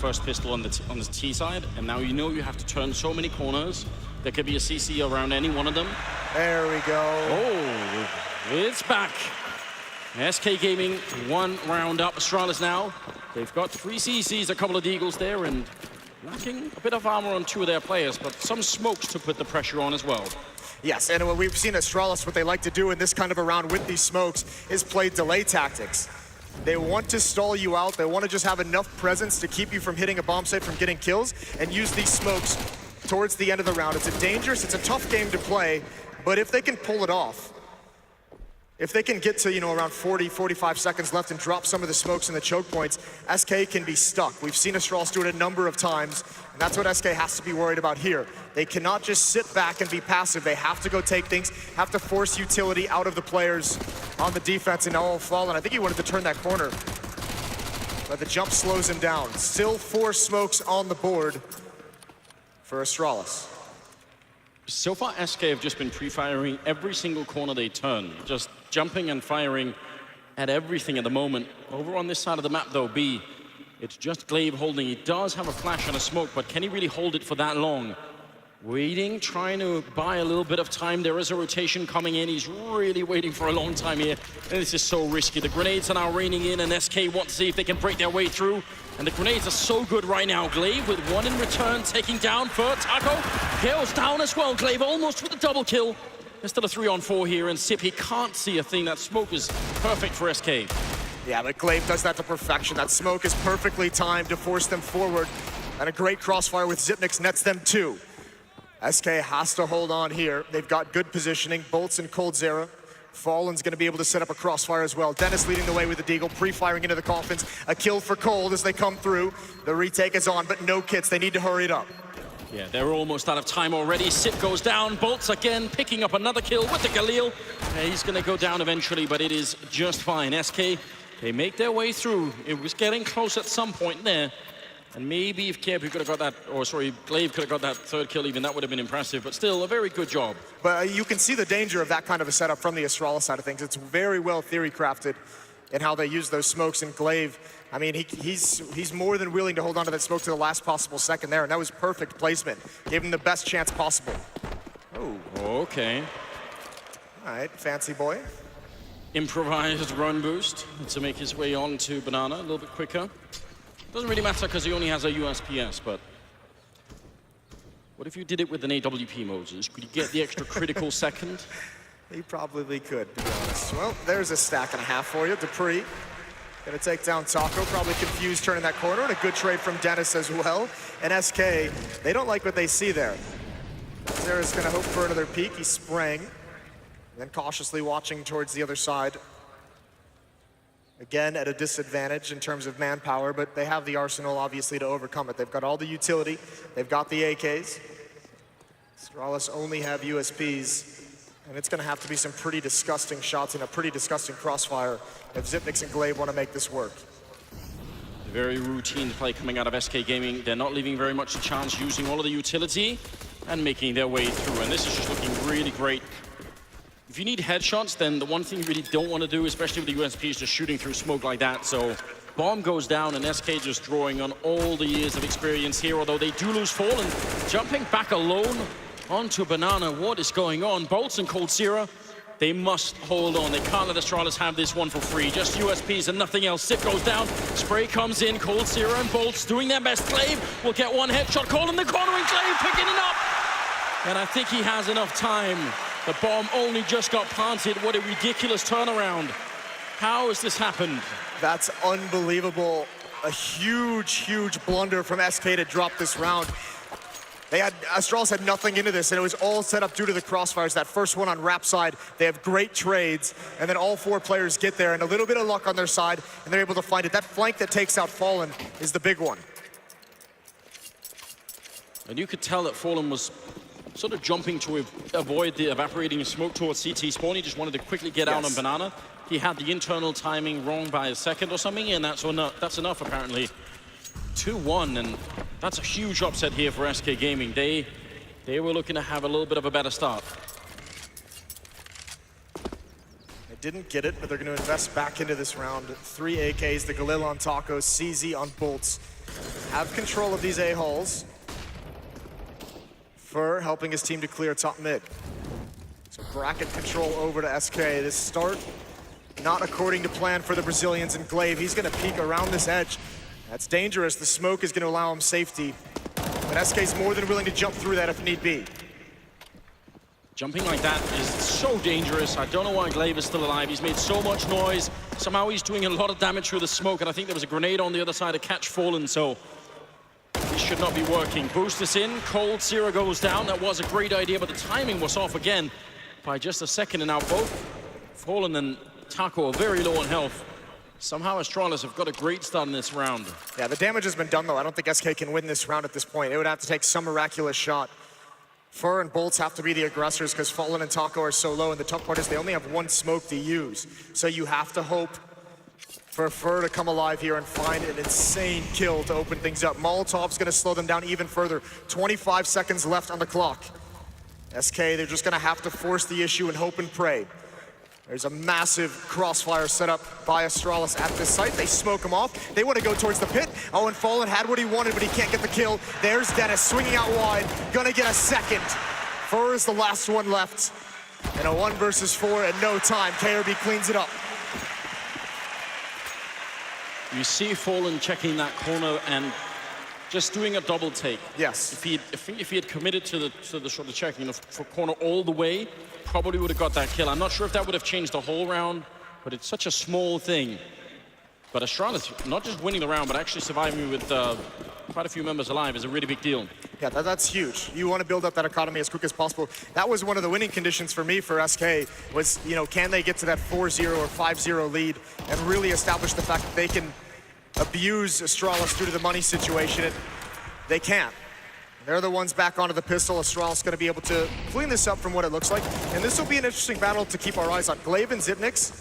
first pistol on the T side, and now you know you have to turn so many corners. There could be a CC around any one of them. There we go. Oh, it's back. SK Gaming, 1 round up. Astralis now. They've got 3 CCs, a couple of Deagles there, and lacking a bit of armor on 2 of their players, but some smokes to put the pressure on as well. Yes, and what we've seen Astralis, what they like to do in this kind of a round with these smokes is play delay tactics. They want to stall you out. They want to just have enough presence to keep you from hitting a bomb site, from getting kills, and use these smokes towards the end of the round. It's a tough game to play, but if they can pull it off, if they can get to, you know, around 40, 45 seconds left and drop some of the smokes and the choke points, SK can be stuck. We've seen Astralis do it a number of times, and that's what SK has to be worried about here. They cannot just sit back and be passive. They have to go take things, have to force utility out of the players on the defense, and now Fallen. I think he wanted to turn that corner, but the jump slows him down. Still 4 smokes on the board for Astralis. So far, SK have just been pre-firing every single corner they turn, just jumping and firing at everything at the moment. Over on this side of the map, though, B, it's just Glaive holding. He does have a flash and a smoke, but can he really hold it for that long? Waiting, trying to buy a little bit of time. There is a rotation coming in. He's really waiting for a long time here. And this is so risky. The grenades are now raining in, and SK want to see if they can break their way through. And the grenades are so good right now. Glaive with 1 in return, taking down for Taco. Gale's down as well. Glaive almost with a double kill. There's still a 3-on-4 here, and Sip, he can't see a thing. That smoke is perfect for SK. Yeah, but Glaive does that to perfection. That smoke is perfectly timed to force them forward. And a great crossfire with Zipnix nets them 2. SK has to hold on here. They've got good positioning. Bolts and Coldzera. Fallen's going to be able to set up a crossfire as well. Dennis leading the way with the Deagle, pre-firing into the coffins. A kill for Cold as they come through. The retake is on, but no kits. They need to hurry it up. Yeah, they're almost out of time already. Sip goes down. Bolts again, picking up another kill with the Galil. He's going to go down eventually, but it is just fine. SK, they make their way through. It was getting close at some point there. And maybe if Glaive could have got that, Glaive could have got that 3rd kill even, that would have been impressive, but still a very good job. But you can see the danger of that kind of a setup from the Astralis side of things. It's very well theory crafted in how they use those smokes, and Glaive, I mean, he's more than willing to hold on to that smoke to the last possible second there, and that was perfect placement. Gave him the best chance possible. Oh, okay. All right, fancy boy. Improvised run boost to make his way on to Banana a little bit quicker. Doesn't really matter because he only has a USPS, but what if you did it with an AWP, Moses? Could you get the extra critical second? He probably could, to be honest. Well, there's a stack and a half for you. Dupree gonna take down Taco, probably confused turning that corner, and a good trade from Dennis as well. And SK, they don't like what they see there. Zera's gonna hope for another peek. He's spraying, and then cautiously watching towards the other side. Again, at a disadvantage in terms of manpower, but they have the arsenal, obviously, to overcome it. They've got all the utility. They've got the AKs. Astralis only have USPs, and it's going to have to be some pretty disgusting shots and a pretty disgusting crossfire if Zipnix and Glaive want to make this work. Very routine play coming out of SK Gaming. They're not leaving very much chance, using all of the utility and making their way through, and this is just looking really great. If you need headshots, then the one thing you really don't want to do, especially with the USP, is just shooting through smoke like that. So bomb goes down, and SK just drawing on all the years of experience here, although they do lose Fallen. Jumping back alone onto Banana. What is going on? Bolts and Coldzera, they must hold on. They can't let Astralis have this one for free. Just USPs and nothing else. Sip goes down. Spray comes in. Coldzera and Bolts doing their best. Glaive will get one headshot. Call in the corner, and Glaive picking it up. And I think he has enough time. The bomb only just got planted. What a ridiculous turnaround. How has this happened? That's unbelievable. A huge blunder from SK to drop this round. Astralis had nothing into this, and it was all set up due to the crossfires. That first one on Rap side, they have great trades, and then all 4 players get there, and a little bit of luck on their side, and they're able to find it. That flank that takes out Fallen is the big one. And you could tell that Fallen was sort of jumping to avoid the evaporating smoke towards CT spawn. He just wanted to quickly get out on Banana. He had the internal timing wrong by a second or something, and that's enough apparently. 2-1, and that's a huge upset here for SK Gaming. They were looking to have a little bit of a better start. They didn't get it, but they're going to invest back into this round. 3 AKs, the Galil on Taco, CZ on Bolts. have control of these A-holes. Fer helping his team to clear top mid. So bracket control over to SK. This start, not according to plan for the Brazilians, and Glaive, he's gonna peek around this edge. That's dangerous. The smoke is gonna allow him safety. But SK's more than willing to jump through that if need be. Jumping like that is so dangerous. I don't know why Glaive is still alive. He's made so much noise. Somehow he's doing a lot of damage through the smoke, and I think there was a grenade on the other side to catch Fallen, so this should not be working. Boost is in, Cold Zero goes down. That was a great idea, but the timing was off again by just a second, and now both Fallen and Taco are very low on health. Somehow Astralis have got a great start in this round. Yeah, the damage has been done, though. I don't think SK can win this round at this point. It would have to take some miraculous shot. Fer and Bolts have to be the aggressors because Fallen and Taco are so low, and the tough part is they only have one smoke to use. So you have to hope for Fer to come alive here and find an insane kill to open things up. Molotov's gonna slow them down even further. 25 seconds left on the clock. SK, they're just gonna have to force the issue and hope and pray. There's a massive crossfire set up by Astralis at this site. They smoke him off. They want to go towards the pit. Oh, and Fallen had what he wanted, but he can't get the kill. There's Dennis swinging out wide. Gonna get a second. Fer is the last one left. And a 1 versus 4 at no time. KRB cleans it up. You see Fallen checking that corner and just doing a double take. Yes. If he had committed to the sort of checking the corner all the way, probably would have got that kill. I'm not sure if that would have changed the whole round, but it's such a small thing. But Astralis, not just winning the round, but actually surviving with quite a few members alive is a really big deal. Yeah, that's huge. You want to build up that economy as quick as possible. That was one of the winning conditions for me for SK was, you know, can they get to that 4-0 or 5-0 lead and really establish the fact that they can abuse Astralis due to the money situation? They can't. They're the ones back onto the pistol. Astralis going to be able to clean this up from what it looks like. And this will be an interesting battle to keep our eyes on. Glaive and Xyp9x,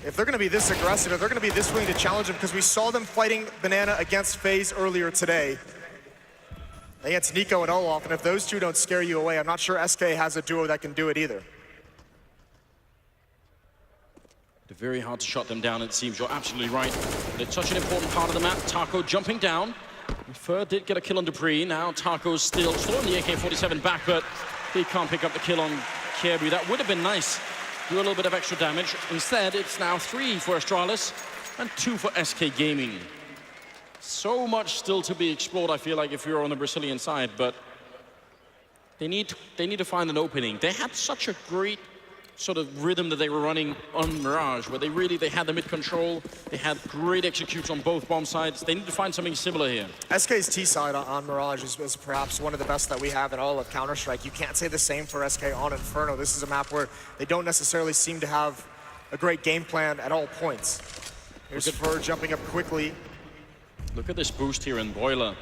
if they're going to be this aggressive, if they're going to be this willing to challenge them, because we saw them fighting Banana against FaZe earlier today against Nico and Olaf, and if those two don't scare you away, I'm not sure SK has a duo that can do it either. They're very hard to shut them down, it seems. You're absolutely right. It's such an important part of the map. Taco jumping down. Fer did get a kill on Dupree. Now Taco's still on the AK-47 back, but he can't pick up the kill on KRB. That would have been nice. Do a little bit of extra damage. Instead, it's now 3 for Astralis and 2 for SK Gaming. So much still to be explored, I feel like, if you're on the Brazilian side, but they need to find an opening. They had such a great sort of rhythm that they were running on Mirage, where they had the mid control, they had great execution on both bomb sides. They need to find something similar here. SK's T side on Mirage is perhaps one of the best that we have in all of Counter-Strike. You can't say the same for SK on Inferno. This is a map where they don't necessarily seem to have a great game plan at all points. Here's Fer jumping up quickly. Look at this boost here in Boiler.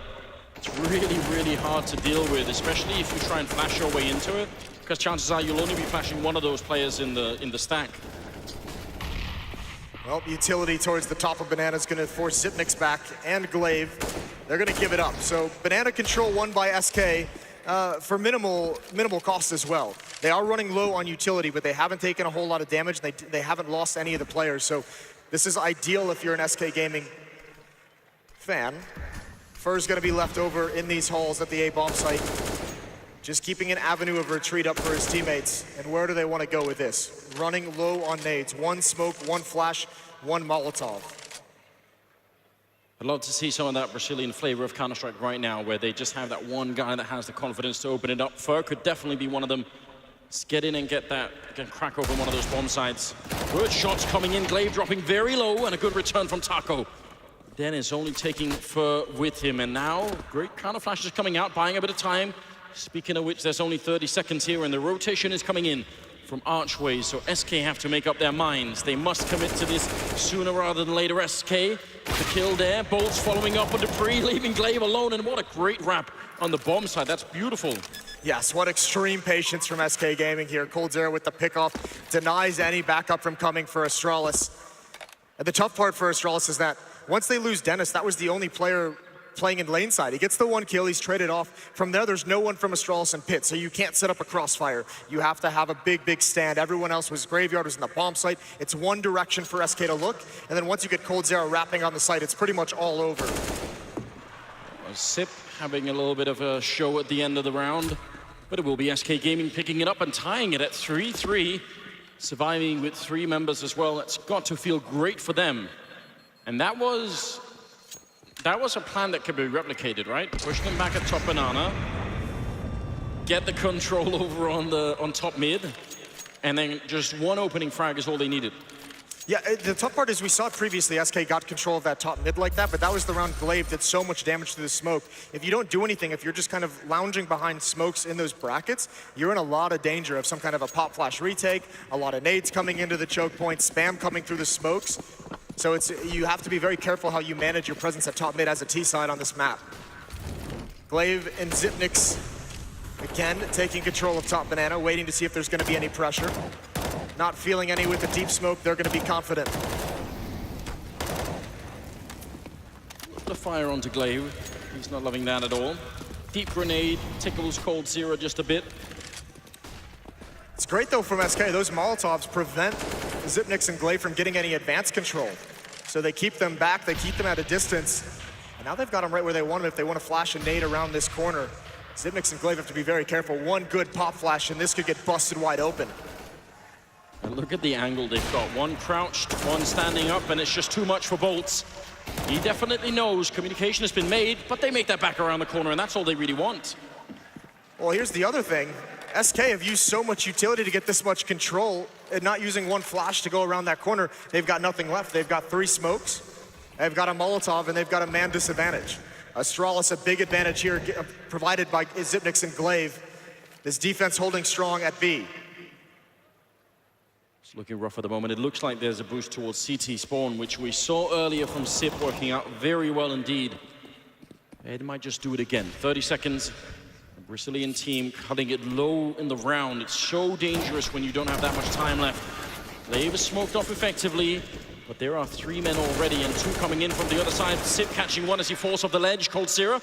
It's really, really hard to deal with, especially if you try and flash your way into it, because chances are you'll only be flashing one of those players in the stack. Well, utility towards the top of Banana is going to force Xyp9x back, and Glaive. They're going to give it up. So Banana control won by SK for minimal cost as well. They are running low on utility, but they haven't taken a whole lot of damage. They haven't lost any of the players. So this is ideal if you're an SK Gaming fan. Fer's going to be left over in these halls at the A-bomb site, just keeping an avenue of retreat up for his teammates. And where do they want to go with this? Running low on nades. 1 smoke, 1 flash, 1 Molotov. I'd love to see some of that Brazilian flavor of Counter-Strike right now, where they just have that one guy that has the confidence to open it up. Fer could definitely be one of them. Let's get in and get crack open one of those bomb sites. Good shots coming in. Glaive dropping very low, and a good return from Taco. Dennis only taking Fer with him, and now great counter flashes coming out, buying a bit of time. Speaking of which, there's only 30 seconds here, and the rotation is coming in from Archways, so SK have to make up their minds. They must commit to this sooner rather than later. SK, the kill there. Bolts following up on Dupree, leaving Glaive alone, and what a great wrap on the bomb side. That's beautiful. Yes, what extreme patience from SK Gaming here. Cold Zero with the pickoff, denies any backup from coming for Astralis. And the tough part for Astralis is that once they lose Dennis, that was the only player playing in lane side. He gets the 1 kill, he's traded off. From there, there's no one from Astralis and pit, so you can't set up a crossfire. You have to have a big stand. Everyone else was Graveyard, was in the bomb site. It's one direction for SK to look, and then once you get Cold Zero wrapping on the site, it's pretty much all over. Sip having a little bit of a show at the end of the round, but it will be SK Gaming picking it up and tying it at 3-3, surviving with 3 members as well. It's got to feel great for them. And that was a plan that could be replicated, right? Push them back at top banana, get the control over on top mid, and then just one opening frag is all they needed. Yeah, the tough part is we saw previously SK got control of that top mid like that, but that was the round Glaive did so much damage to the smoke. If you don't do anything, if you're just kind of lounging behind smokes in those brackets, you're in a lot of danger of some kind of a pop flash retake, a lot of nades coming into the choke point, spam coming through the smokes. So you have to be very careful how you manage your presence at top mid as a T-side on this map. Glaive and Xyp9x again taking control of top banana, waiting to see if there's going to be any pressure. Not feeling any with the deep smoke, they're going to be confident. The fire onto Glaive. He's not loving that at all. Deep grenade, tickles coldzera just a bit. It's great though from SK. Those Molotovs prevent Xyp9x and Glaive from getting any advance control. So they keep them back, they keep them at a distance. And now they've got them right where they want them if they want to flash a nade around this corner. Xyp9x and Glaive have to be very careful. One good pop flash and this could get busted wide open. And look at the angle they've got. One crouched, one standing up, and it's just too much for Bolts. He definitely knows communication has been made, but they make that back around the corner, and that's all they really want. Well, here's the other thing. SK have used so much utility to get this much control, and not using one flash to go around that corner. They've got nothing left. They've got 3 smokes, they've got a Molotov, and they've got a man disadvantage. Astralis, a big advantage here, provided by Xyp9x and Glaive. This defense holding strong at B. It's looking rough at the moment. It looks like there's a boost towards CT spawn, which we saw earlier from Sip working out very well indeed. It might just do it again. 30 seconds. The Brazilian team cutting it low in the round. It's so dangerous when you don't have that much time left. Glaive is smoked off effectively, but there are 3 men already and 2 coming in from the other side. Sip catching one as he falls off the ledge. coldzera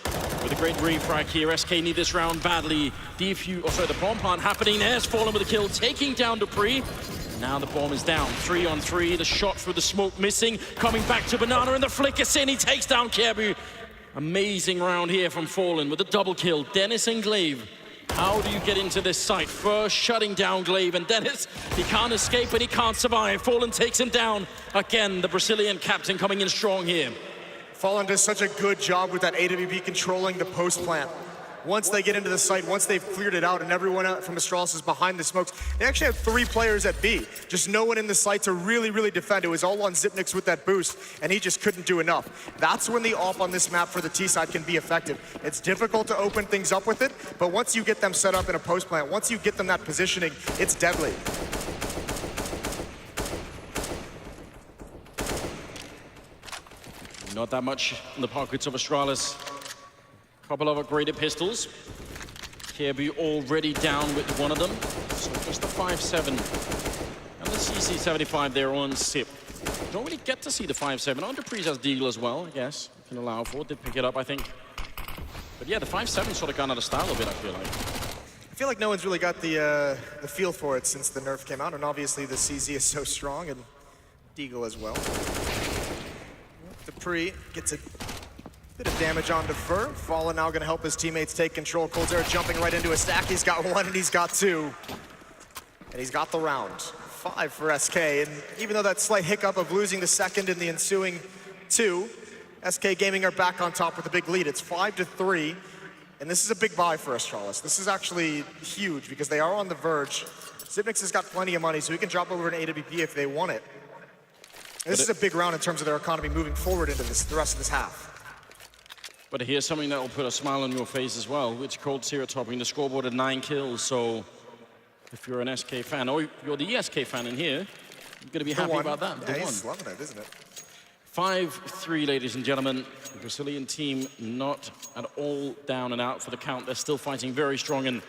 with a great refrag here. SK need this round badly. The bomb plant happening. There's Fallen with a kill, taking down Dupree. Now the bomb is down, 3-on-3, the shot through the smoke missing, coming back to Banana and the flick is in, he takes down Kjaerbye. Amazing round here from Fallen with a double kill. Dennis and Glaive, how do you get into this site? First shutting down Glaive, and Dennis, he can't escape and he can't survive. Fallen takes him down. Again, the Brazilian captain coming in strong here. Fallen does such a good job with that AWP controlling the post plant. Once they get into the site, once they've cleared it out and everyone out from Astralis is behind the smokes, they actually had 3 players at B. Just no one in the site to really defend. It was all on Xyp9x with that boost, and he just couldn't do enough. That's when the AWP on this map for the T side can be effective. It's difficult to open things up with it, but once you get them set up in a post plant, once you get them that positioning, it's deadly. Not that much in the pockets of Astralis. Couple of upgraded pistols. Kjaerbye already down with one of them. So just the 5.7. And the CC75 there on Sip. Don't really get to see the 5.7. On Dupree's has Deagle as well, I guess. You can allow for it. Did pick it up, I think. But yeah, the 5.7 sort of gone out of style a bit, I feel like. I feel like no one's really got the feel for it since the nerf came out, and obviously the CZ is so strong, and Deagle as well. Dupree gets a bit of damage on Defer. Fallen now going to help his teammates take control. coldzera jumping right into a stack. He's got 1 and he's got 2. And he's got the round. 5 for SK. And even though that slight hiccup of losing the second in the ensuing 2, SK Gaming are back on top with a big lead. It's 5-3. And this is a big buy for Astralis. This is actually huge because they are on the verge. Xyp9x has got plenty of money, so he can drop over an AWP if they want it. This is a big round in terms of their economy moving forward into the rest of this half. But here's something that will put a smile on your face as well, which coldzera topping the scoreboard at 9 kills. So if you're an SK fan, or you're the ESK fan in here, you're going to be happy about that. Yeah, he's loving it, isn't it? 5-3, ladies and gentlemen. The Brazilian team not at all down and out for the count. They're still fighting very strong. And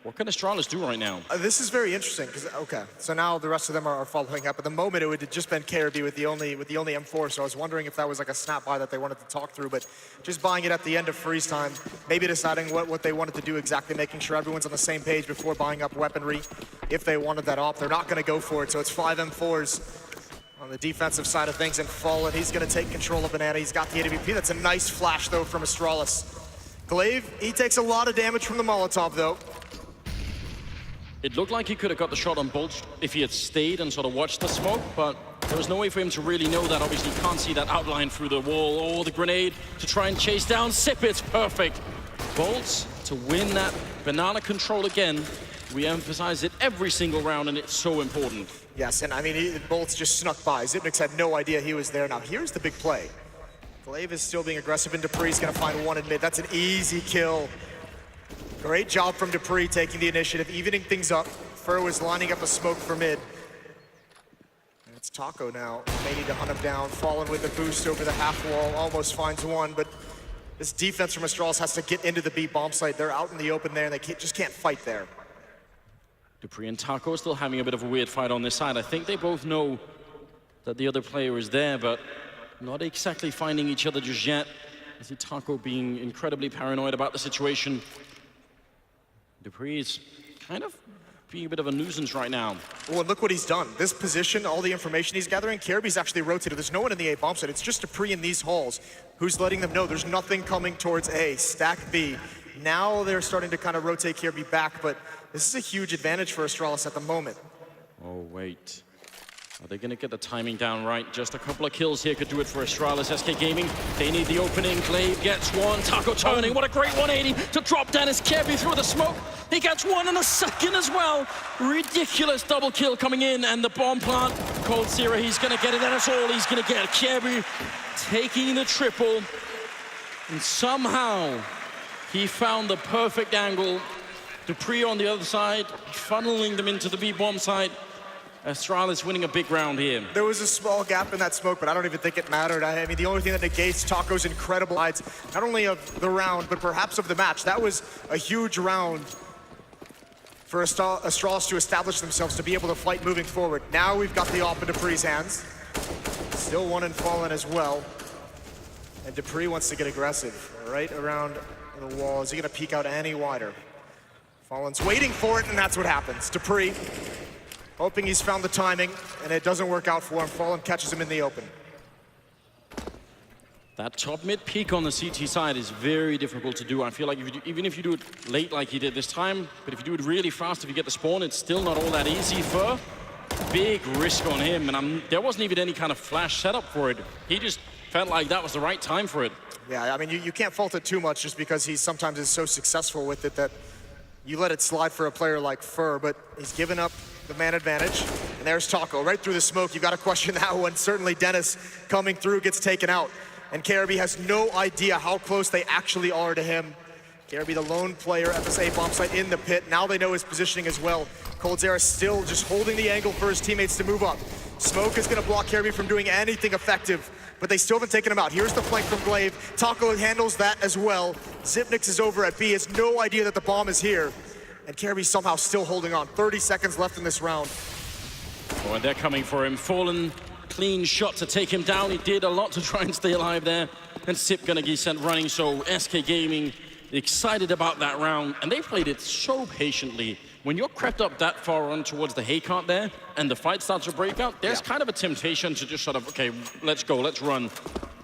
what can Astralis do right now? This is very interesting because, okay, so now the rest of them are following up. At the moment, it would have just been Kjaerbye with the only M4, so I was wondering if that was like a snap buy that they wanted to talk through, but just buying it at the end of freeze time, maybe deciding what they wanted to do exactly, making sure everyone's on the same page before buying up weaponry. If they wanted that off, they're not going to go for it, so it's 5 M4s on the defensive side of things, and Fallen, he's going to take control of Banana. He's got the AWP. That's a nice flash, though, from Astralis. Glaive, he takes a lot of damage from the Molotov, though. It looked like he could have got the shot on Bolt if he had stayed and sort of watched the smoke, but there was no way for him to really know that. Obviously, you can't see that outline through the wall or the grenade to try and chase down Sip. It's perfect. Bolt to win that banana control again. We emphasize it every single round, and it's so important. Yes, and I mean, Bolt's just snuck by. Xyp9x had no idea he was there. Now, here's the big play. Glaive is still being aggressive, and Dupree's gonna find one in mid. That's an easy kill. Great job from Dupree taking the initiative, evening things up. Fur was lining up a smoke for mid. And it's Taco now. May need to hunt him down. Fallen with a boost over the half wall, almost finds one, but this defense from Astralis has to get into the B bomb site. They're out in the open there, and they just can't fight there. Dupree and Taco still having a bit of a weird fight on this side. I think they both know that the other player is there, but not exactly finding each other just yet. I see Taco being incredibly paranoid about the situation. Dupree is kind of being a bit of a nuisance right now. Oh, and look what he's done. This position, all the information he's gathering, Karaby's actually rotated. There's no one in the A bomb site. It's just Dupree in these halls who's letting them know there's nothing coming towards A. Stack B. Now they're starting to kind of rotate Karaby back, but this is a huge advantage for Astralis at the moment. Oh, wait. Are they going to get the timing down right? Just a couple of kills here could do it for Astralis. SK Gaming, they need the opening. Glaive gets one. Taco turning. What a great 180 to drop Dennis Karaby through the smoke. He gets one in a second as well. Ridiculous double kill coming in, and the bomb plant. coldzera, he's going to get it. That's all he's going to get. Karaby taking the triple. And somehow he found the perfect angle. Dupree on the other side, funneling them into the B bomb site. Astralis winning a big round here. There was a small gap in that smoke, but I don't even think it mattered. I mean, the only thing that negates Taco's incredible odds, not only of the round, but perhaps of the match. That was a huge round for Astralis to establish themselves, to be able to fight moving forward. Now we've got the AWP in Dupree's hands. Still one in Fallen as well. And Dupree wants to get aggressive, right around the wall. Is he gonna peek out any wider? Fallen's waiting for it, and that's what happens. Dupree, hoping he's found the timing, and it doesn't work out for him. Fallen catches him in the open. That top mid peak on the CT side is very difficult to do. I feel like even if you do it late like he did this time, but if you do it really fast, if you get the spawn, it's still not all that easy. Fur, big risk on him, and there wasn't even any kind of flash setup for it. He just felt like that was the right time for it. Yeah, I mean, you can't fault it too much just because he sometimes is so successful with it that you let it slide for a player like Fur, but he's given up the man advantage. And there's Taco right through the smoke. You got to question that one. Certainly Dennis coming through gets taken out. And Karaby has no idea how close they actually are to him. Karaby, the lone player at this A bomb site in the pit. Now they know his positioning as well. coldzera still just holding the angle for his teammates to move up. Smoke is going to block Karaby from doing anything effective, but they still haven't taken him out. Here's the flank from Glaive. Taco handles that as well. Xyp9x is over at B, has no idea that the bomb is here. And Karaby somehow still holding on. 30 seconds left in this round. Oh, and they're coming for him. Fallen, clean shot to take him down. He did a lot to try and stay alive there. And Sip gonna get sent running, so SK Gaming excited about that round. And they played it so patiently. When you're crept up that far on towards the haycart there, and the fight starts to break out, there's kind of a temptation to just sort of, okay, let's go, let's run.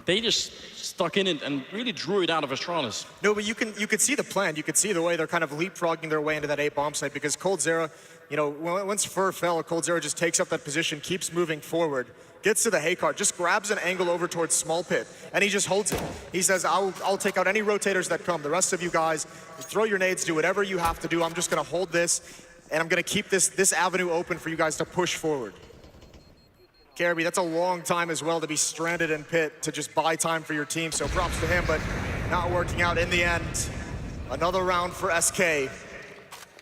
They just stuck in it and really drew it out of Astralis. No, but you could see the plan. You could see the way they're kind of leapfrogging their way into that A bomb site, because coldzera, you know, once Fur fell, coldzera just takes up that position, keeps moving forward, gets to the haycart, just grabs an angle over towards small pit, and he just holds it. He says, I'll take out any rotators that come. The rest of you guys, throw your nades, do whatever you have to do. I'm just gonna hold this, and I'm gonna keep this avenue open for you guys to push forward. Karaby, that's a long time as well to be stranded in pit, to just buy time for your team, so props to him, but not working out in the end. Another round for SK,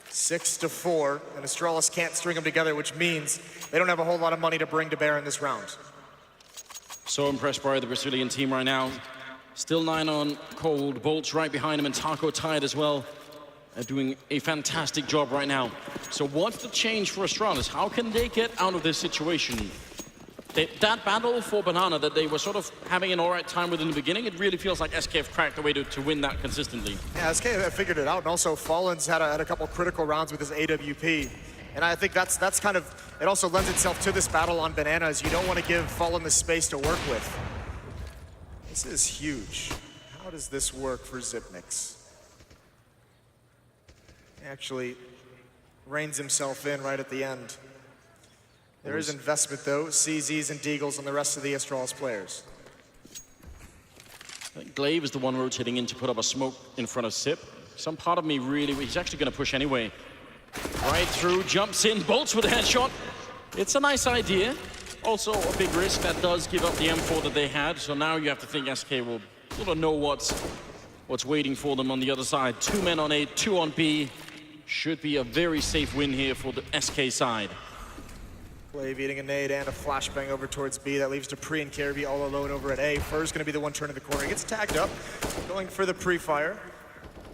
6-4, and Astralis can't string them together, which means they don't have a whole lot of money to bring to bear in this round. So impressed by the Brazilian team right now. Still 9 on Cold, Bolt's right behind him, and Taco tied as well. They're doing a fantastic job right now. So what's the change for Astralis? How can they get out of this situation? That battle for Banana that they were sort of having an all right time with in the beginning, it really feels like SK have cracked the way to win that consistently. Yeah, SK have figured it out, and also Fallen's had a couple critical rounds with his AWP. And I think that's kind of, it also lends itself to this battle on Bananas. You don't want to give Fallen the space to work with. This is huge. How does this work for Xyp9x? Actually reins himself in right at the end. There is investment though, CZs and Deagles on the rest of the Astralis players. I think Glaive is the one rotating in to put up a smoke in front of Sip. Some part of me really, he's actually going to push anyway. Right through, jumps in, bolts with a headshot. It's a nice idea. Also a big risk that does give up the M4 that they had. So now you have to think SK will sort of know what's waiting for them on the other side. 2 men on A, 2 on B. Should be a very safe win here for the SK side. Glaive eating a nade and a flashbang over towards B. That leaves Dupree and Caribbean all alone over at A. Fur's gonna be the one turning the corner. He gets tagged up, going for the pre-fire,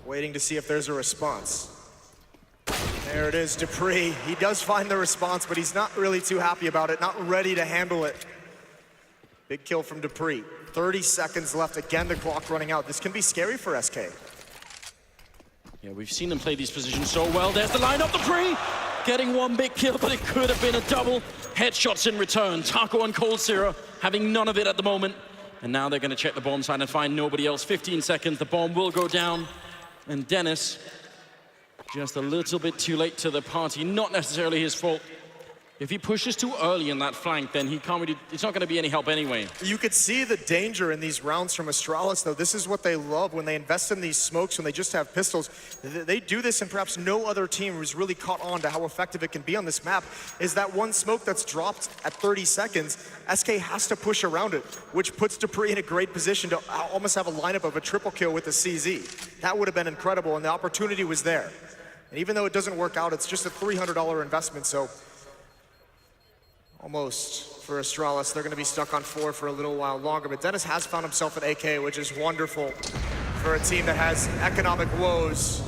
waiting to see if there's a response. There it is, Dupree. He does find the response, but he's not really too happy about it, not ready to handle it. Big kill from Dupree. 30 seconds left, again the clock running out. This can be scary for SK. Yeah, we've seen them play these positions so well. There's the lineup, Dupree! Getting one big kill, but it could have been a double. Headshots in return. Taco and Cold Zero having none of it at the moment. And now they're gonna check the bomb side and find nobody else. 15 seconds, the bomb will go down. And Dennis, just a little bit too late to the party. Not necessarily his fault. If he pushes too early in that flank, then he can't really, it's not going to be any help anyway. You could see the danger in these rounds from Astralis, though. This is what they love when they invest in these smokes, when they just have pistols. They do this, and perhaps no other team who's really caught on to how effective it can be on this map, is that one smoke that's dropped at 30 seconds, SK has to push around it, which puts Dupree in a great position to almost have a lineup of a triple kill with the CZ. That would have been incredible, and the opportunity was there. And even though it doesn't work out, it's just a $300 investment, so almost for Astralis. They're going to be stuck on 4 for a little while longer, but Dennis has found himself an AK, which is wonderful for a team that has economic woes.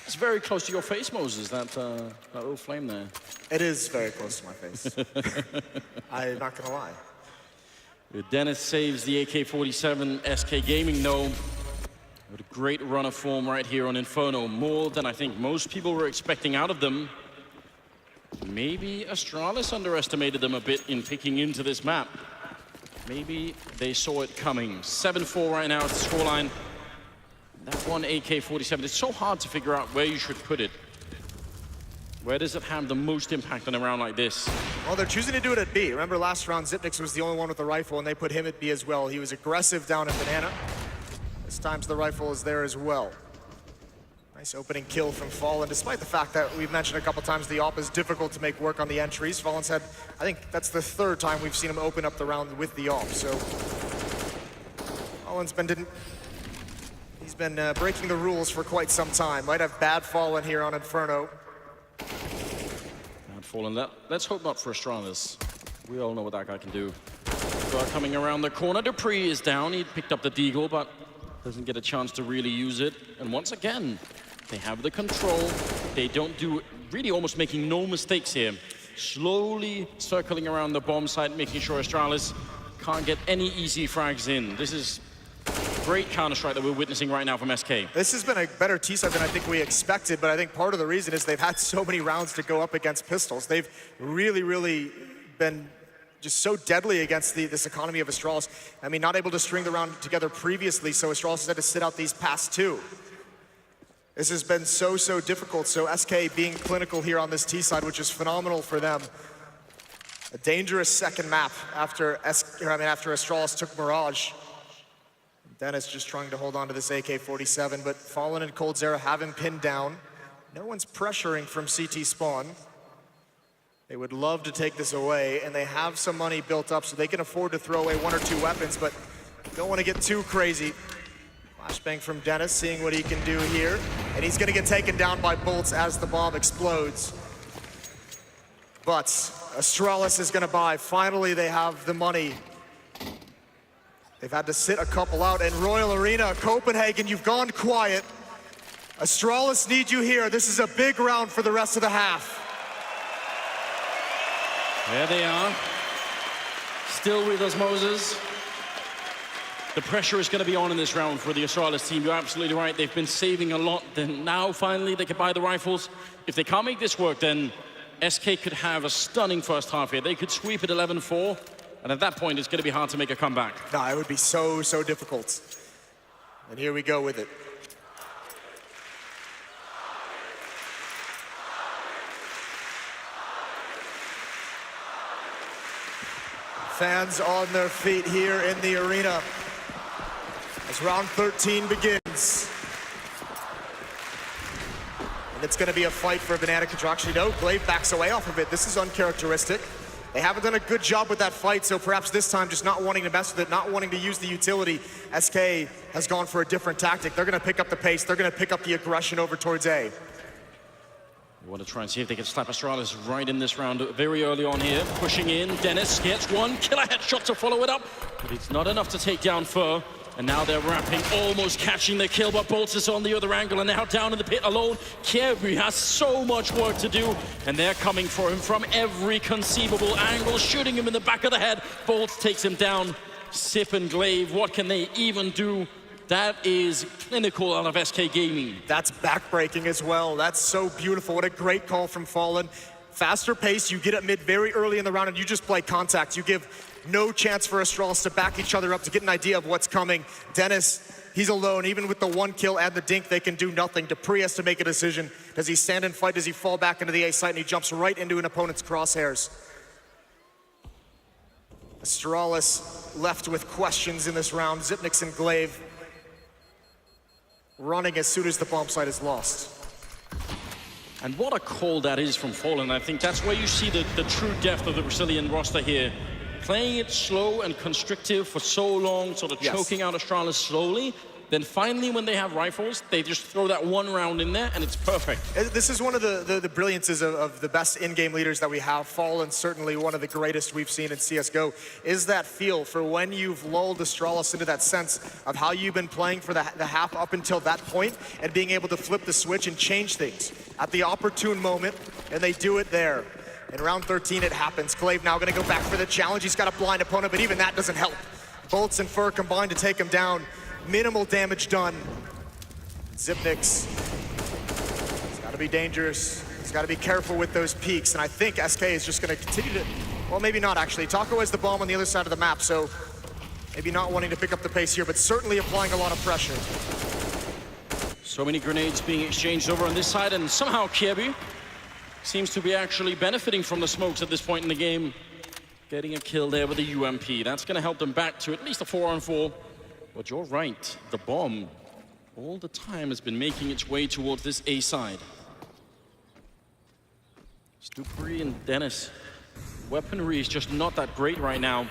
It's very close to your face, Moses, that little flame there. It is very close to my face. I'm not going to lie. Dennis saves the AK-47. SK Gaming, though, with a great run of form right here on Inferno. More than I think most people were expecting out of them. Maybe Astralis underestimated them a bit in picking into this map. Maybe they saw it coming. 7-4 right now at the scoreline. That one AK-47, it's so hard to figure out where you should put it. Where does it have the most impact on a round like this? Well, they're choosing to do it at B. Remember last round, Zipnix was the only one with the rifle, and they put him at B as well. He was aggressive down at Banana. This time the rifle is there as well. Nice opening kill from Fallen, despite the fact that we've mentioned a couple times the op is difficult to make work on the entries. Fallen's had, I think that's the 3rd time we've seen him open up the round with the op, so Fallen's been he's been breaking the rules for quite some time. Might have bad Fallen here on Inferno. Bad Fallen, let's hope not for Astralis. We all know what that guy can do. Coming around the corner, Dupree is down. He picked up the deagle, but doesn't get a chance to really use it. And once again, they have the control. They don't do, really almost making no mistakes here. Slowly circling around the bomb site, making sure Astralis can't get any easy frags in. This is great Counter-Strike that we're witnessing right now from SK. This has been a better T-side than I think we expected, but I think part of the reason is they've had so many rounds to go up against pistols. They've really been just so deadly against this economy of Astralis. I mean, not able to string the round together previously, so Astralis has had to sit out these past 2. This has been so difficult, so SK being clinical here on this T-side, which is phenomenal for them. A dangerous second map after Astralis took Mirage. Dennis just trying to hold on to this AK-47, but Fallen and Cold Zero have him pinned down. No one's pressuring from CT spawn. They would love to take this away, and they have some money built up so they can afford to throw away 1 or 2 weapons, but don't want to get too crazy. Flashbang from Dennis, seeing what he can do here, and he's going to get taken down by bolts as the bomb explodes. But Astralis is going to buy. Finally, they have the money. They've had to sit a couple out, and Royal Arena, Copenhagen, you've gone quiet. Astralis need you here. This is a big round for the rest of the half. There they are. Still with us, Moses. The pressure is going to be on in this round for the Astralis team. You're absolutely right. They've been saving a lot. Then now, finally, they can buy the rifles. If they can't make this work, then SK could have a stunning first half here. They could sweep at 11-4. And at that point, it's going to be hard to make a comeback. No, it would be so difficult. And here we go with it. Fans on their feet here in the arena as round 13 begins. And it's going to be a fight for a banana control. Actually, no, Glaive backs away off of it. This is uncharacteristic. They haven't done a good job with that fight, so perhaps this time just not wanting to mess with it, not wanting to use the utility. SK has gone for a different tactic. They're going to pick up the pace. They're going to pick up the aggression over towards A. We want to try and see if they can slap Astralis right in this round very early on here. Pushing in, Dennis gets one killer headshot to follow it up, but it's not enough to take down Fur. And now they're wrapping, almost catching the kill, but Bolts is on the other angle and now down in the pit alone. Kiebu has so much work to do, and they're coming for him from every conceivable angle, shooting him in the back of the head. Bolts takes him down. Sip and Glaive, what can they even do? That is clinical out of SK Gaming. That's backbreaking as well. That's so beautiful. What a great call from Fallen. Faster pace, you get it mid very early in the round and you just play contact. You give no chance for Astralis to back each other up to get an idea of what's coming. Dennis, he's alone. Even with the one kill and the dink, they can do nothing. Dupree has to make a decision. Does he stand and fight? Does he fall back into the A site? And he jumps right into an opponent's crosshairs. Astralis left with questions in this round. Zipnix and Glaive running as soon as the bomb site is lost. And what a call that is from Fallen. I think that's where you see the true depth of the Brazilian roster here. Playing it slow and constrictive for so long, sort of choking out Astralis slowly. Then finally, when they have rifles, they just throw that one round in there, and it's perfect. This is one of the brilliances of the best in-game leaders that we have. Fallen, certainly one of the greatest we've seen in CSGO, is that feel for when you've lulled Astralis into that sense of how you've been playing for the half up until that point, and being able to flip the switch and change things at the opportune moment, and they do it there. In round 13, it happens. Glaive now going to go back for the challenge. He's got a blind opponent, but even that doesn't help. Bolts and Fur combined to take him down. Minimal damage done. Zipnix, he's got to be dangerous. He's got to be careful with those peaks, and I think SK is just going to continue to, well, maybe not actually. Taco has the bomb on the other side of the map, so maybe not wanting to pick up the pace here, but certainly applying a lot of pressure. So many grenades being exchanged over on this side, and somehow Kiebu seems to be actually benefiting from the smokes at this point in the game. Getting a kill there with the UMP. That's going to help them back to at least a 4-on-4. But you're right, the bomb all the time has been making its way towards this A side. Dupree and Dennis, weaponry is just not that great right now.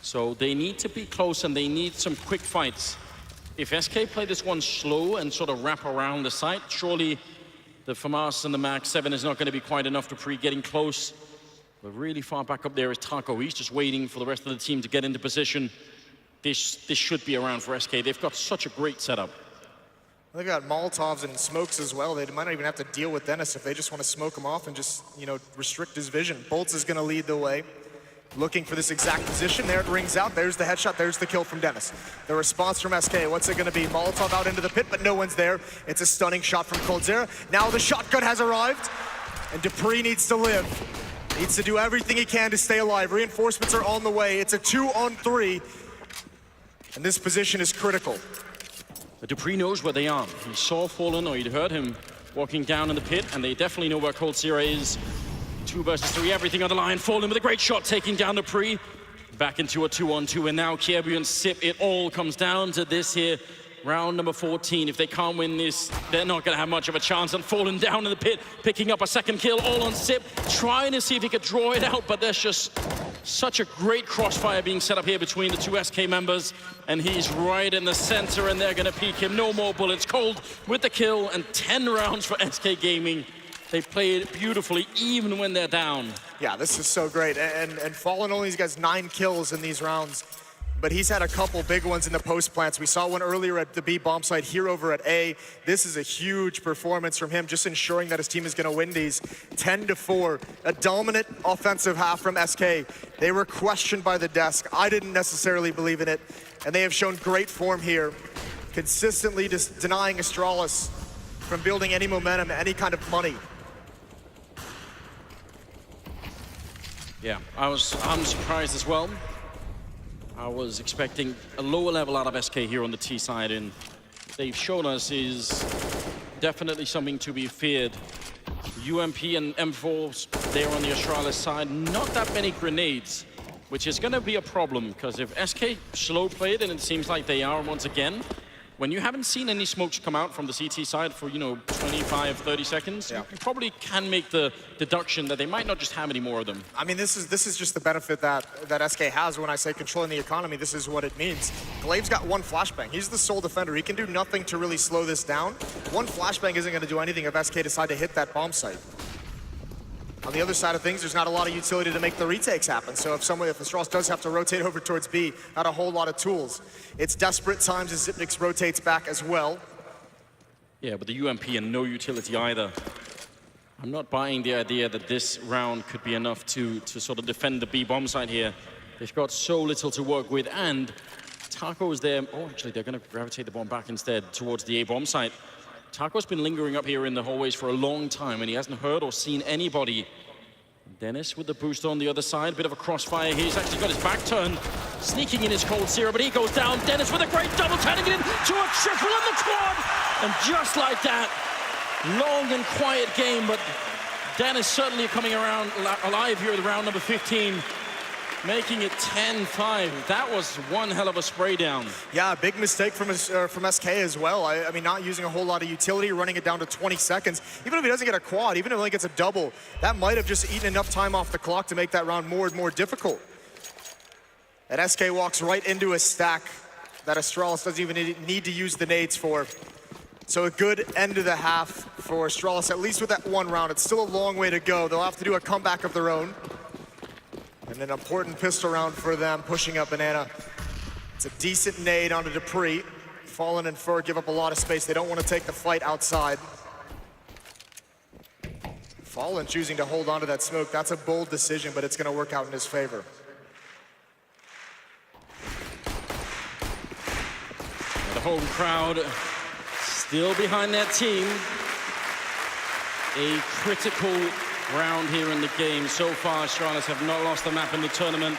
So they need to be close and they need some quick fights. If SK play this one slow and sort of wrap around the site, surely the FAMAS and the Max 7 is not going to be quite enough. Dupree getting close. But really far back up there is Taco. He's just waiting for the rest of the team to get into position. This should be around for SK. They've got such a great setup. They've got Molotovs and smokes as well. They might not even have to deal with Dennis if they just want to smoke him off and just, you know, restrict his vision. Bolts is going to lead the way. Looking for this exact position. There it rings out. There's the headshot. There's the kill from Dennis. The response from SK. What's it going to be? Molotov out into the pit, but no one's there. It's a stunning shot from Coldzera. Now the shotgun has arrived, and Dupree needs to live. Needs to do everything he can to stay alive. Reinforcements are on the way. It's a 2-on-3. And this position is critical. But Dupree knows where they are. He saw Fallen, or he'd heard him walking down in the pit, and they definitely know where Coldzera is. 2 versus 3, everything on the line. Fallen with a great shot, taking down Dupree. Back into a 2-on-2, and now Kiebu and Sip, it all comes down to this here. Round number 14. If they can't win this, they're not going to have much of a chance. And Fallen down in the pit, picking up a second kill, all on Sip, trying to see if he could draw it out, but there's just such a great crossfire being set up here between the 2 SK members, and he's right in the center, and they're going to peek him. No more bullets. Cold with the kill, and 10 rounds for SK Gaming. They play it beautifully, even when they're down. Yeah, this is so great. And Fallen only has 9 kills in these rounds, but he's had a couple big ones in the post plants. We saw one earlier at the B bomb site, here over at A. This is a huge performance from him, just ensuring that his team is going to win these 10-4. A dominant offensive half from SK. They were questioned by the desk. I didn't necessarily believe in it, and they have shown great form here, consistently just denying Astralis from building any momentum, any kind of money. Yeah, I'm surprised as well. I was expecting a lower level out of SK here on the T side, and they've shown us is definitely something to be feared. UMP and M4s there on the Astralis side, not that many grenades. which is going to be a problem, because if SK slow play it, and it seems like they are once again, when you haven't seen any smokes come out from the CT side for, 25, 30 seconds, you probably can make the deduction that they might not just have any more of them. I mean, this is just the benefit that SK has. When I say controlling the economy, this is what it means. Glaive's got one flashbang. He's the sole defender. He can do nothing to really slow this down. One flashbang isn't going to do anything if SK decide to hit that bomb site. On the other side of things, there's not a lot of utility to make the retakes happen. So if Astralis does have to rotate over towards B, not a whole lot of tools. It's desperate times as Zipnix rotates back as well. Yeah, but the UMP and no utility either. I'm not buying the idea that this round could be enough to sort of defend the B bomb site here. They've got so little to work with, and Taco is there. Oh, actually, they're going to gravitate the bomb back instead towards the A bomb site. Taco's been lingering up here in the hallways for a long time, and he hasn't heard or seen anybody. Dennis with the boost on the other side, bit of a crossfire here. He's actually got his back turned, sneaking in his cold zero, but he goes down. Dennis with a great double, turning it into a triple on the quad. And just like that, long and quiet game, but Dennis certainly coming around alive here with round number 15. Making it 10-5. That was one hell of a spray down. Yeah, big mistake from SK as well. I mean, not using a whole lot of utility, running it down to 20 seconds. Even if he doesn't get a quad, even if he only gets a double, that might have just eaten enough time off the clock to make that round more and more difficult. And SK walks right into a stack that Astralis doesn't even need to use the nades for. So a good end of the half for Astralis, at least with that one round. It's still a long way to go. They'll have to do a comeback of their own. And an important pistol round for them, pushing up Banana. It's a decent nade onto Dupree. Fallen and Fur give up a lot of space. They don't want to take the fight outside. Fallen choosing to hold on to that smoke. That's a bold decision, but it's going to work out in his favor. The home crowd still behind their team. A critical round here in the game. So far, Astralis have not lost the map in the tournament.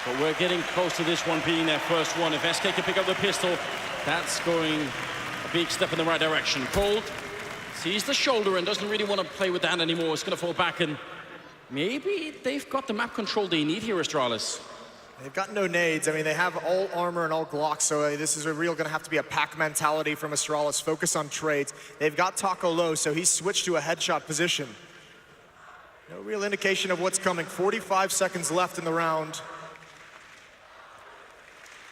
But we're getting close to this one being their first one. If SK can pick up the pistol, that's going a big step in the right direction. Cold sees the shoulder and doesn't really want to play with that anymore. It's going to fall back, and maybe they've got the map control they need here, Astralis. They've got no nades. I mean, they have all armor and all Glocks, so this is going to have to be a pack mentality from Astralis. Focus on trades. They've got Taco low, so he's switched to a headshot position. No real indication of what's coming. 45 seconds left in the round.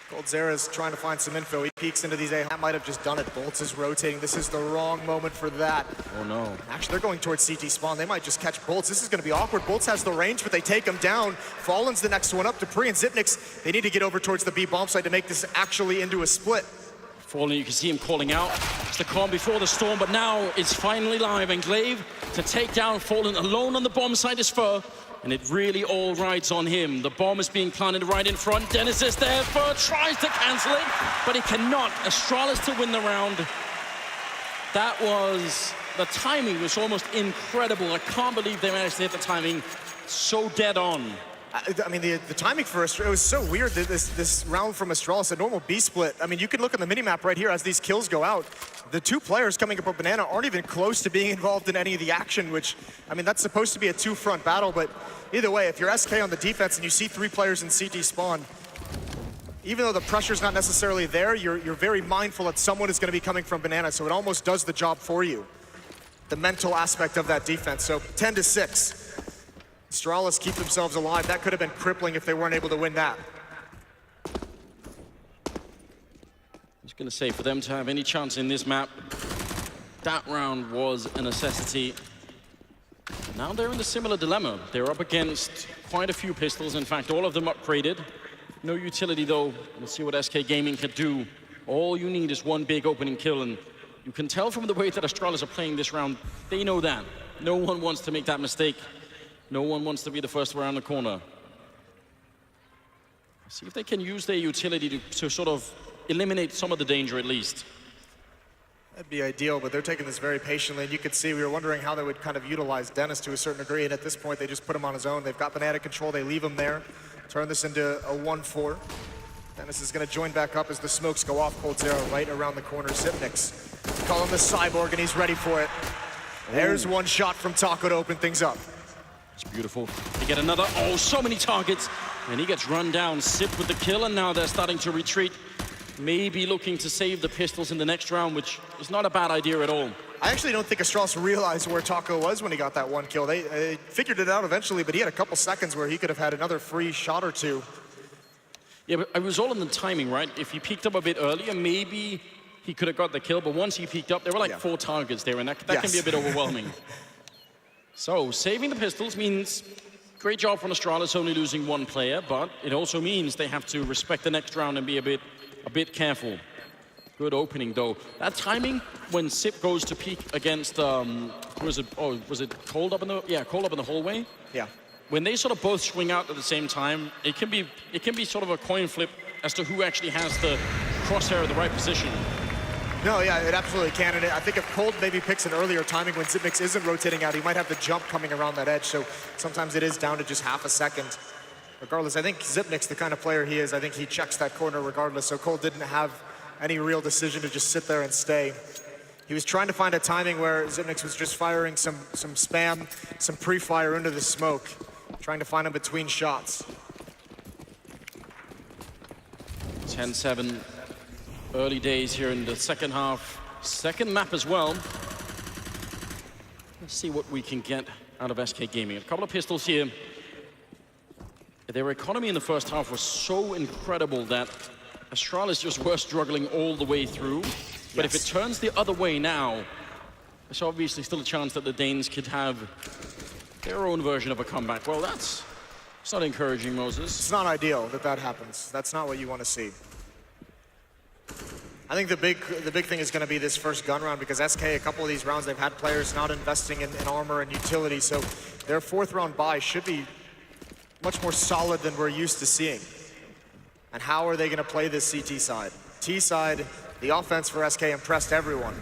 Goldzera's trying to find some info. He peeks into these A. That might have just done it. Bolts is rotating. This is the wrong moment for that. Oh, no. Actually, they're going towards CT spawn. They might just catch Bolts. This is going to be awkward. Bolts has the range, but they take him down. Fallen's the next one up. Dupree and Zipnix, they need to get over towards the B bomb site to make this actually into a split. Fallen, you can see him calling out. It's the calm before the storm, but now it's finally live, and Glaive to take down Fallen alone on the bomb site is Fur, and it really all rides on him. The bomb is being planted right in front. Dennis is there. Fur tries to cancel it, but he cannot. Astralis to win the round. That was, the timing was almost incredible. I can't believe they managed to hit the timing so dead on. I mean, the timing for Astralis, it was so weird, this round from Astralis, a normal B split. I mean, you can look at the minimap right here as these kills go out. The two players coming up with Banana aren't even close to being involved in any of the action, which, I mean, that's supposed to be a two-front battle, but either way, if you're SK on the defense and you see three players in CT spawn, even though the pressure's not necessarily there, you're very mindful that someone is going to be coming from Banana, so it almost does the job for you. The mental aspect of that defense. So 10-6. Astralis keep themselves alive. That could have been crippling if they weren't able to win that. I was going to say, for them to have any chance in this map, that round was a necessity. Now they're in a similar dilemma. They're up against quite a few pistols. In fact, all of them upgraded. No utility, though. We'll see what SK Gaming can do. All you need is one big opening kill, and you can tell from the way that Astralis are playing this round, they know that. No one wants to make that mistake. No one wants to be the first around the corner. See if they can use their utility to sort of eliminate some of the danger at least. That'd be ideal, but they're taking this very patiently. And you could see we were wondering how they would kind of utilize Dennis to a certain degree. And at this point, they just put him on his own. They've got Banana control. They leave him there. Turn this into a 1-4. Dennis is going to join back up as the smokes go off. Goldzera right around the corner. Zipnix. Call him the Cyborg, and he's ready for it. There's one shot from Taco to open things up. It's beautiful. They get another. Oh, so many targets. And he gets run down. Sip with the kill, and now they're starting to retreat. Maybe looking to save the pistols in the next round, which is not a bad idea at all. I actually don't think Astralis realized where Taco was when he got that one kill. They figured it out eventually, but he had a couple seconds where he could have had another free shot or two. Yeah, but it was all in the timing, right? If he peeked up a bit earlier, maybe he could have got the kill, but once he peeked up, there were like 4 targets there, and that can be a bit overwhelming. So, saving the pistols means great job from Astralis, only losing 1 player, but it also means they have to respect the next round and be a bit careful. Good opening, though. That timing, when Sip goes to peek against, was it Cold up in the hallway? Yeah. When they sort of both swing out at the same time, it can be sort of a coin flip as to who actually has the crosshair at the right position. No, yeah, it absolutely can. And I think if Cold maybe picks an earlier timing when Zipnix isn't rotating out, he might have the jump coming around that edge. So sometimes it is down to just half a second. Regardless, I think Zipnix, the kind of player he is, I think he checks that corner regardless. So Cold didn't have any real decision to just sit there and stay. He was trying to find a timing where Zipnix was just firing some spam, some pre-fire into the smoke, trying to find him between shots. 10-7, early days here in the second half. Second map as well. Let's see what we can get out of SK Gaming. A couple of pistols here. Their economy in the first half was so incredible that Astralis just were struggling all the way through. But if it turns the other way now, there's obviously still a chance that the Danes could have their own version of a comeback. Well, it's not encouraging, Moses. It's not ideal that happens. That's not what you want to see. I think the big thing is going to be this first gun round, because SK, a couple of these rounds, they've had players not investing in armor and utility, so their 4th round buy should be much more solid than we're used to seeing. And how are they going to play this CT side? T side, the offense for SK impressed everyone.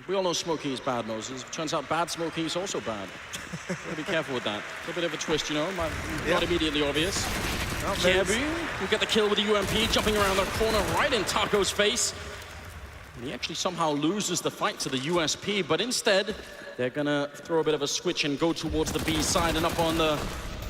We all know smoking is bad, Moses. Turns out bad smoking is also bad. Gotta be careful with that. A little bit of a twist, you know, not immediately obvious. Kiebu will get the kill with the UMP, jumping around the corner right in Taco's face. And he actually somehow loses the fight to the USP, but instead, they're gonna throw a bit of a switch and go towards the B side, and up on the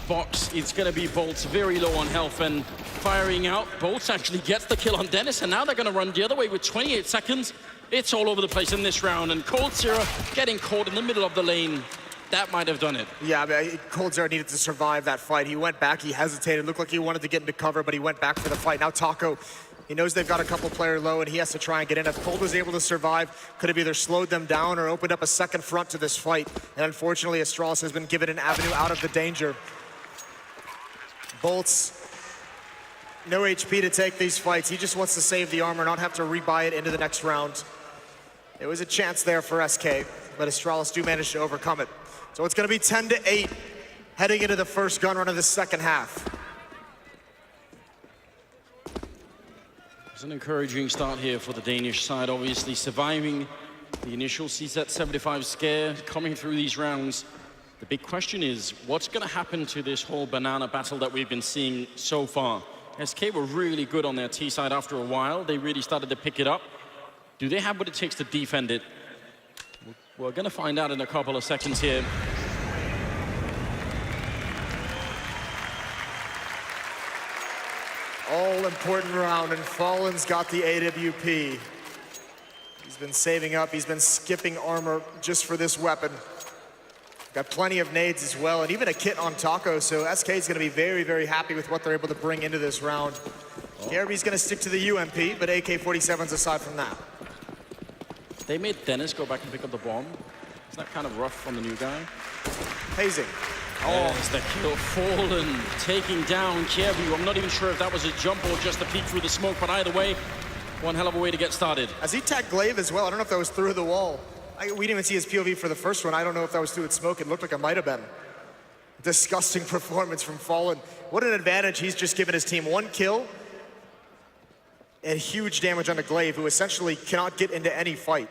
box, it's gonna be Bolts, very low on health and firing out. Bolts actually gets the kill on Dennis, and now they're gonna run the other way with 28 seconds. It's all over the place in this round, and Cold Zero getting caught in the middle of the lane. That might have done it. Yeah, I mean, Cold Zero needed to survive that fight. He went back, he hesitated, looked like he wanted to get into cover, but he went back for the fight. Now Taco, he knows they've got a couple player low, and he has to try and get in. If Cold was able to survive, could have either slowed them down or opened up a second front to this fight. And unfortunately, Astralis has been given an avenue out of the danger. Bolts, no HP to take these fights. He just wants to save the armor, not have to rebuy it into the next round. There was a chance there for SK, but Astralis do manage to overcome it. So it's going to be 10-8 heading into the first gun run of the second half. It's an encouraging start here for the Danish side, obviously surviving the initial CZ-75 scare, coming through these rounds. The big question is, what's going to happen to this whole banana battle that we've been seeing so far? SK were really good on their T side after a while. They really started to pick it up. Do they have what it takes to defend it? We're going to find out in a couple of seconds here. All important round, and Fallen's got the AWP. He's been saving up, he's been skipping armor just for this weapon. Got plenty of nades as well, and even a kit on Taco, so SK is going to be very, very happy with what they're able to bring into this round. Gary's going to stick to the UMP, but AK-47s aside from that. They made Dennis go back and pick up the bomb. Isn't that kind of rough from the new guy? Hazing. There's the kill. Fallen taking down Kievu. I'm not even sure if that was a jump or just a peek through the smoke, but either way, one hell of a way to get started. As he tagged Glaive as well, I don't know if that was through the wall. We didn't even see his POV for the first one. I don't know if that was through its smoke. It looked like it might have been. Disgusting performance from Fallen. What an advantage he's just given his team. 1 kill and huge damage onto Glaive, who essentially cannot get into any fight.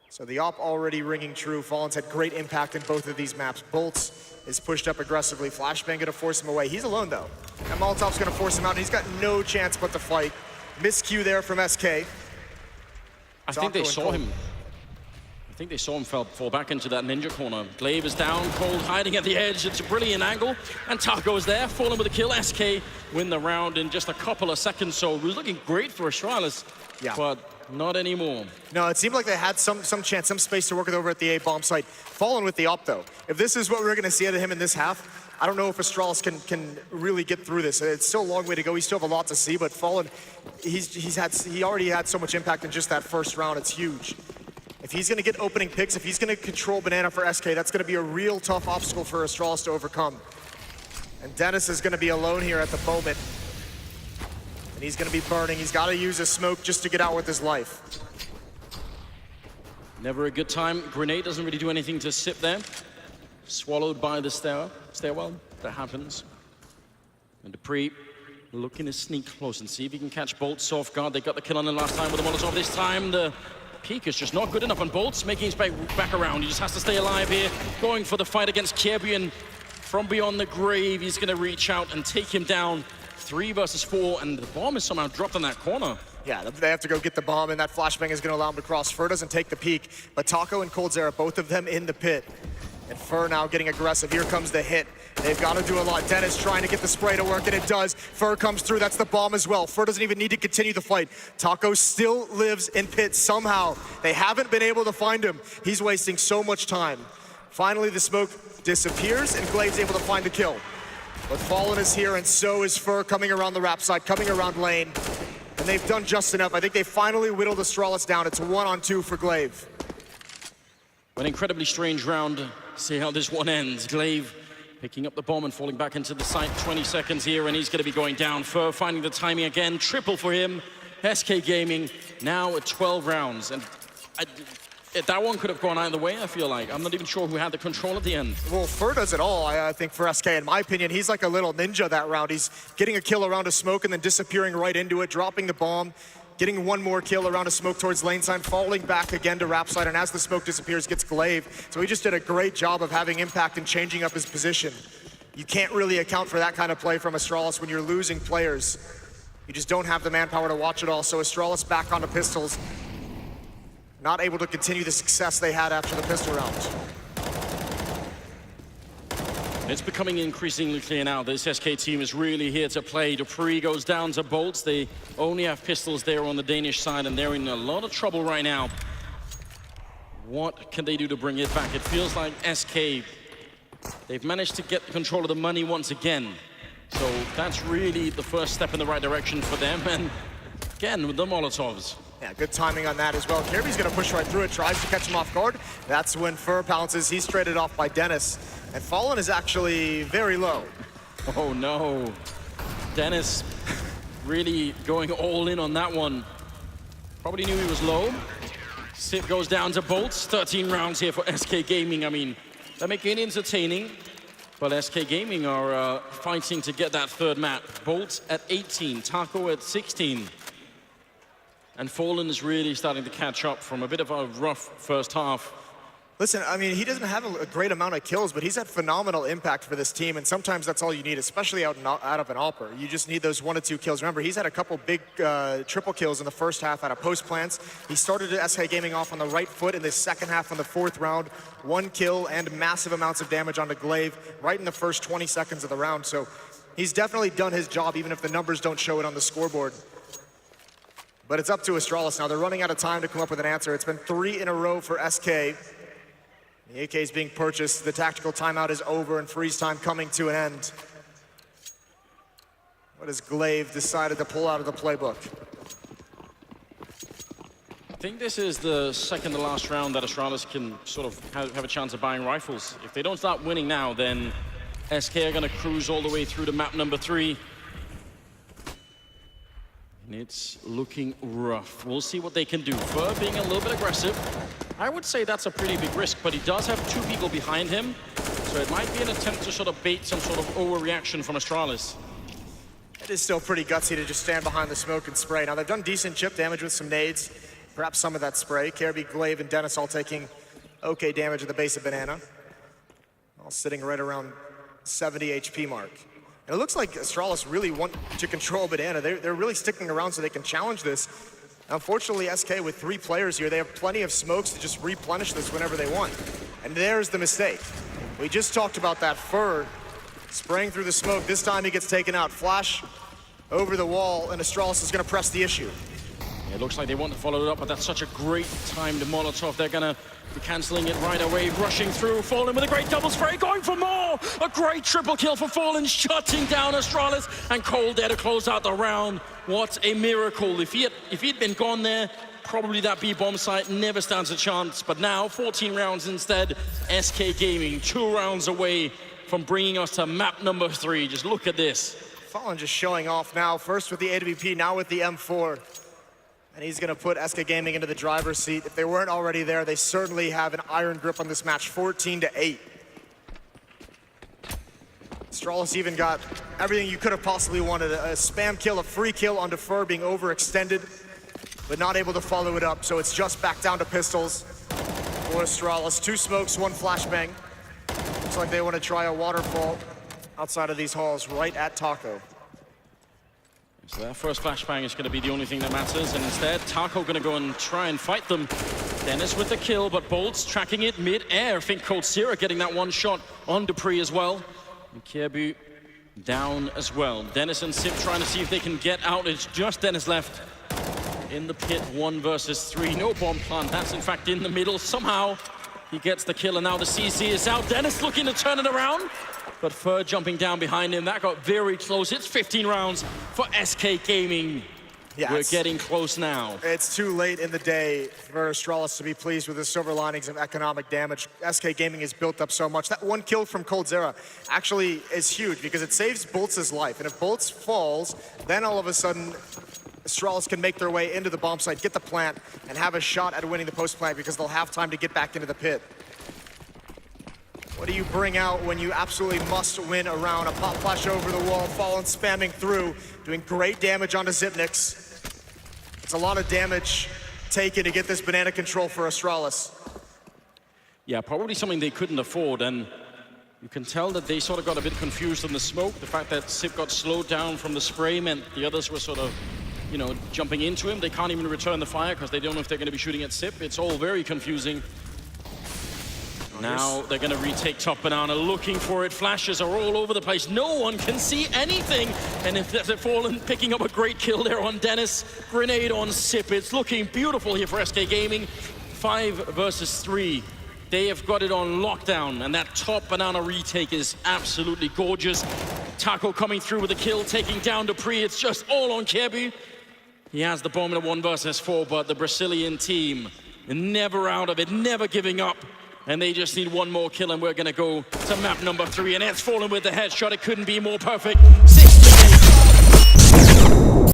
So the op already ringing true. Fallen's had great impact in both of these maps. Bolts is pushed up aggressively. Flashbang gonna force him away. He's alone though. And Molotov's gonna force him out, and he's got no chance but to fight. Miscue there from SK. I think they saw him. I think they saw him fall back into that ninja corner. Glaive is down, Cold hiding at the edge. It's a brilliant angle. And Taco is there, falling with a kill. SK win the round in just a couple of seconds. So it was looking great for Astralis, but not anymore. No, it seemed like they had some chance, some space to work with over at the A bomb site. Fallen with the op, though. If this is what we're going to see out of him in this half, I don't know if Astralis can really get through this. It's still a long way to go. We still have a lot to see, but Fallen, he already had so much impact in just that first round. It's huge. If he's going to get opening picks, if he's going to control Banana for SK, that's going to be a real tough obstacle for Astralis to overcome. And Dennis is going to be alone here at the moment. And he's going to be burning. He's got to use a smoke just to get out with his life. Never a good time. Grenade doesn't really do anything to sit there. Swallowed by the stairwell. That happens. And Dupree looking to sneak close and see if he can catch Bolts off guard. They got the kill on him last time with the Molotov. This time the peak is just not good enough on Bolts, making his back around. He just has to stay alive here, going for the fight against Kirby, and from beyond the grave, he's going to reach out and take him down. 3 versus 4, and the bomb is somehow dropped on that corner. Yeah, they have to go get the bomb, and that flashbang is going to allow him to cross. Fur doesn't take the peak, but Taco and Coldzera, both of them in the pit. And Fur now getting aggressive. Here comes the hit. They've got to do a lot. Dennis trying to get the spray to work, and it does. Fur comes through. That's the bomb as well. Fur doesn't even need to continue the fight. Taco still lives in pit somehow. They haven't been able to find him. He's wasting so much time. Finally, the smoke disappears, and Glaive's able to find the kill. But Fallen is here, and so is Fur coming around the wrap side, coming around lane. And they've done just enough. I think they finally whittled Astralis down. It's 1-on-2 for Glaive. An incredibly strange round. See how this one ends. Glaive picking up the bomb and falling back into the site. 20 seconds here, and he's going to be going down. Fur finding the timing again. Triple for him. SK Gaming now at 12 rounds. And that one could have gone either way, I feel like. I'm not even sure who had the control at the end. Well, Fur does it all, I think, for SK. In my opinion, he's like a little ninja that round. He's getting a kill around a smoke and then disappearing right into it, dropping the bomb, getting one more kill around a smoke towards lane side, falling back again to wrap side, and as the smoke disappears, gets Glaive. So he just did a great job of having impact and changing up his position. You can't really account for that kind of play from Astralis when you're losing players. You just don't have the manpower to watch it all. So Astralis back onto pistols, not able to continue the success they had after the pistol round. It's becoming increasingly clear now this SK team is really here to play. Dupree goes down to Bolts. They only have pistols there on the Danish side, and they're in a lot of trouble right now. What can they do to bring it back? It feels like SK, they've managed to get control of the money once again. So that's really the first step in the right direction for them. And again, with the Molotovs. Yeah, good timing on that as well. Kirby's going to push right through it, tries to catch him off guard. That's when Fur pounces. He's traded off by Dennis. And Fallen is actually very low. Oh no. Dennis really going all in on that one. Probably knew he was low. Sip goes down to Bolts. 13 rounds here for SK Gaming. I mean, they're making it entertaining. But SK Gaming are fighting to get that third map. Bolts at 18, Taco at 16. And Fallen is really starting to catch up from a bit of a rough first half. Listen, I mean, he doesn't have a great amount of kills, but he's had phenomenal impact for this team, and sometimes that's all you need, especially out of an AWPer. You just need those 1 or 2 kills. Remember, he's had a couple big triple kills in the first half out of post plants. He started SK Gaming off on the right foot in the second half on the 4th round. 1 kill and massive amounts of damage onto Glaive right in the first 20 seconds of the round. So he's definitely done his job, even if the numbers don't show it on the scoreboard. But it's up to Astralis now. They're running out of time to come up with an answer. It's been 3 in a row for SK. The AK is being purchased. The tactical timeout is over, and freeze time coming to an end. What has Glaive decided to pull out of the playbook? I think this is the second to last round that Astralis can sort of have a chance of buying rifles. If they don't start winning now, then SK are going to cruise all the way through to map number 3. And it's looking rough. We'll see what they can do. Fur being a little bit aggressive. I would say that's a pretty big risk, but he does have 2 people behind him. So it might be an attempt to sort of bait some sort of overreaction from Astralis. It is still pretty gutsy to just stand behind the smoke and spray. Now, they've done decent chip damage with some nades. Perhaps some of that spray. Kirby, Glaive, and Dennis all taking okay damage at the base of Banana. All sitting right around 70 HP mark. And it looks like Astralis really want to control Banana. They're really sticking around so they can challenge this. Unfortunately, SK with 3 players here, they have plenty of smokes to just replenish this whenever they want. And there's the mistake. We just talked about that Fur spraying through the smoke. This time he gets taken out. Flash over the wall, and Astralis is going to press the issue. It looks like they want to follow it up, but that's such a great timed Molotov. They're going to be canceling it right away, rushing through. Fallen with a great double spray, going for more! A great triple kill for Fallen, shutting down Astralis, and Cold there to close out the round. What a miracle. If he'd been gone there, probably that B-bomb site never stands a chance. But now, 14 rounds instead, SK Gaming, 2 rounds away from bringing us to map number 3. Just look at this. Fallen just showing off now, first with the AWP, now with the M4. And he's going to put SK Gaming into the driver's seat. If they weren't already there, they certainly have an iron grip on this match, 14-8. Astralis even got everything you could have possibly wanted. A spam kill, a free kill on Defer, being overextended, but not able to follow it up. So it's just back down to pistols for Astralis. 2 smokes, 1 flashbang. Looks like they want to try a waterfall outside of these halls, right at Taco. So that first flashbang is going to be the only thing that matters, and instead, Taco going to go and try and fight them. Dennis with the kill, but Bolts tracking it mid-air. I think Coldzera getting that 1 shot on Dupree as well. And Kjaerbye down as well. Dennis and Sip trying to see if they can get out. It's just Dennis left in the pit, 1 versus 3. No bomb plant, that's in fact in the middle. Somehow, he gets the kill, and now the CC is out. Dennis looking to turn it around. But Fur jumping down behind him, that got very close. It's 15 rounds for SK Gaming. Yeah, we're getting close now. It's too late in the day for Astralis to be pleased with the silver linings of economic damage. SK Gaming has built up so much. That 1 kill from Coldzera actually is huge because it saves Bolts' life. And if Bolts falls, then all of a sudden, Astralis can make their way into the bomb site, get the plant, and have a shot at winning the post plant because they'll have time to get back into the pit. What do you bring out when you absolutely must win a round? A pop flash over the wall, Fallen spamming through, doing great damage onto Zipnix. It's a lot of damage taken to get this banana control for Astralis. Yeah, probably something they couldn't afford, and you can tell that they sort of got a bit confused in the smoke. The fact that Sip got slowed down from the spray meant the others were sort of, you know, jumping into him. They can't even return the fire because they don't know if they're going to be shooting at Sip. It's all very confusing. Now they're going to retake top banana, looking for it. Flashes are all over the place. No one can see anything. And if they're Fallen, picking up a great kill there on Dennis. Grenade on Sip. It's looking beautiful here for SK Gaming. 5 versus 3. They have got it on lockdown. And that top banana retake is absolutely gorgeous. Taco coming through with a kill, taking down Dupree. It's just all on Kjaerbye. He has the bomb in a 1 versus 4, but the Brazilian team never out of it, never giving up. And they just need 1 more kill, and we're going to go to map number 3. And it's Fallen with the headshot. It couldn't be more perfect. 6-8.